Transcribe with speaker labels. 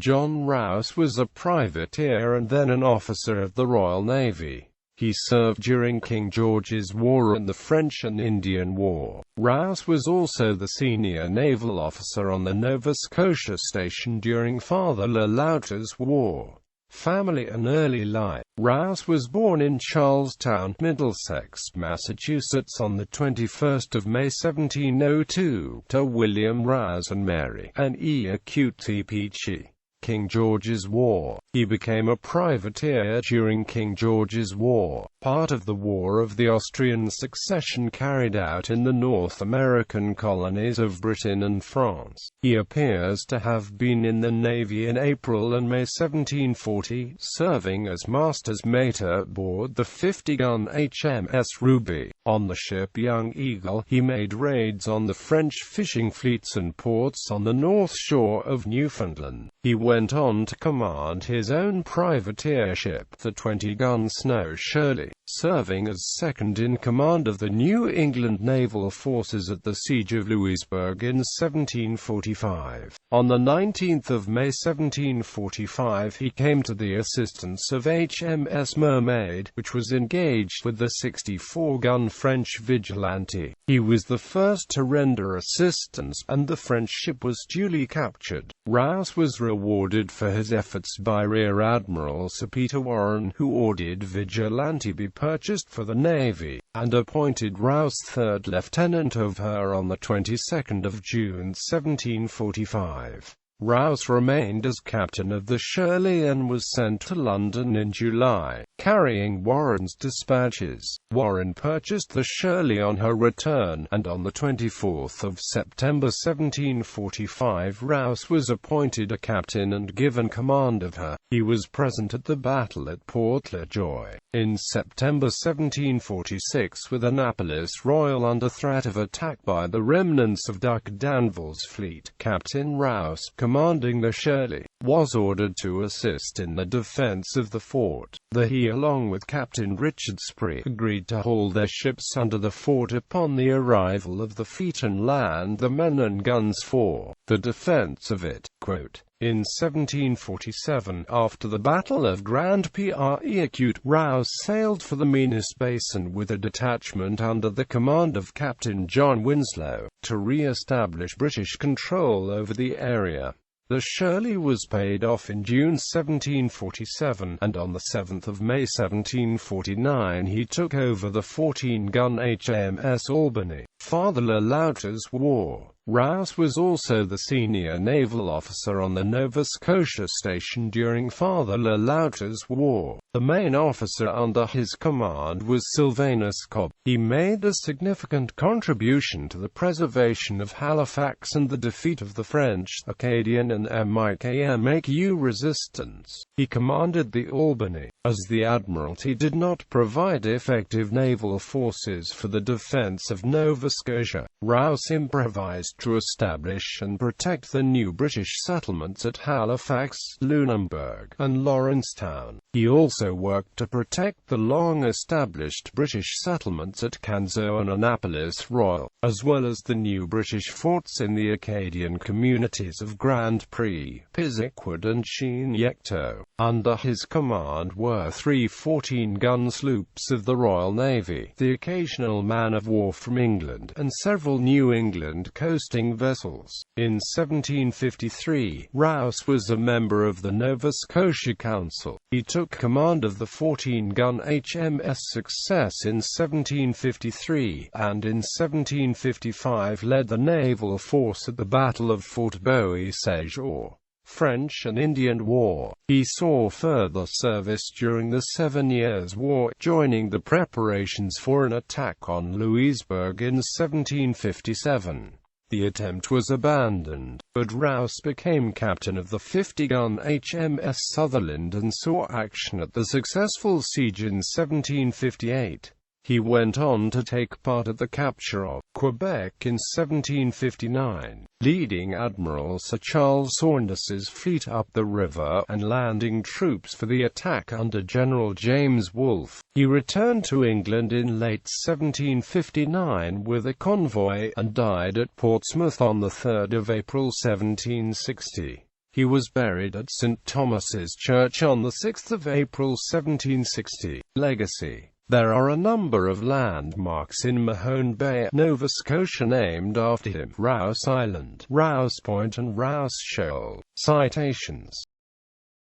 Speaker 1: John Rous was a privateer and then an officer of the Royal Navy. He served during King George's War and the French and Indian War. Rous was also the senior naval officer on the Nova Scotia station during Father Loutre's war. Family and early life. Rous was born in Charlestown, Middlesex, Massachusetts on the 21st of May 1702, to William Rous and Mary Ann Acute Peachy. King George's War. He became a privateer during King George's War, part of the War of the Austrian Succession carried out in the North American colonies of Britain and France. He appears to have been in the Navy in April and May 1740, serving as master's mate aboard the 50-gun HMS Ruby. On the ship Young Eagle, he made raids on the French fishing fleets and ports on the north shore of Newfoundland. He went on to command his own privateer ship, the 20-gun Snow Shirley, serving as second-in-command of the New England naval forces at the Siege of Louisbourg in 1745. On the 19th of May 1745 he came to the assistance of HMS Mermaid, which was engaged with the 64-gun French Vigilante. He was the first to render assistance, and the French ship was duly captured. Rous was rewarded for his efforts by Rear Admiral Sir Peter Warren, who ordered Vigilante be purchased for the Navy, and appointed Rous third lieutenant of her on the 22nd of June 1745. Rous remained as captain of the Shirley and was sent to London in July, carrying Warren's dispatches. Warren purchased the Shirley on her return, and on the 24th of September 1745 Rous was appointed a captain and given command of her. He was present at the battle at Port La Joye in September 1746 with Annapolis Royal under threat of attack by the remnants of Duc d'Anville's fleet. Captain Rous, commanding the Shirley, was ordered to assist in the defense of the fort. He, along with Captain Richard Spree, agreed to hold their ships under the fort upon the arrival of the fleet and land the men and guns for the defense of it. Quote, in 1747, after the Battle of Grand Pre-Acute, Rous sailed for the Minas Basin with a detachment under the command of Captain John Winslow, to re-establish British control over the area. The Shirley was paid off in June 1747, and on the 7th of May 1749 he took over the 14-gun HMS Albany. Father Loutre's War. Rous was also the senior naval officer on the Nova Scotia station during Father Loutre's War. The main officer under his command was Sylvanus Cobb. He made a significant contribution to the preservation of Halifax and the defeat of the French, Acadian and Mi'kmaq resistance. He commanded the Albany. As the Admiralty did not provide effective naval forces for the defense of Nova Scotia, Rous improvised to establish and protect the new British settlements at Halifax, Lunenburg, and Lawrencetown. He also worked to protect the long-established British settlements at Canso and Annapolis Royal, as well as the new British forts in the Acadian communities of Grand Pre, Pisiquid and Chignecto. Under his command were 3 14-gun sloops of the Royal Navy, the occasional man-of-war from England, and several New England coasting vessels. In 1753, Rous was a member of the Nova Scotia Council. He took command of the 14-gun HMS Success in 1753, and in 1755 led the naval force at the Battle of Fort Beausage or French and Indian War. He saw further service during the 7 Years' War, joining the preparations for an attack on Louisbourg in 1757. The attempt was abandoned, but Rous became captain of the 50-gun HMS Sutherland and saw action at the successful siege in 1758. He went on to take part at the capture of Quebec in 1759, leading Admiral Sir Charles Saunders's fleet up the river and landing troops for the attack under General James Wolfe. He returned to England in late 1759 with a convoy, and died at Portsmouth on 3 April 1760. He was buried at St. Thomas's Church on 6 April 1760. Legacy. There are a number of landmarks in Mahone Bay, Nova Scotia named after him: Rous Island, Rous Point and Rous Shoal. Citations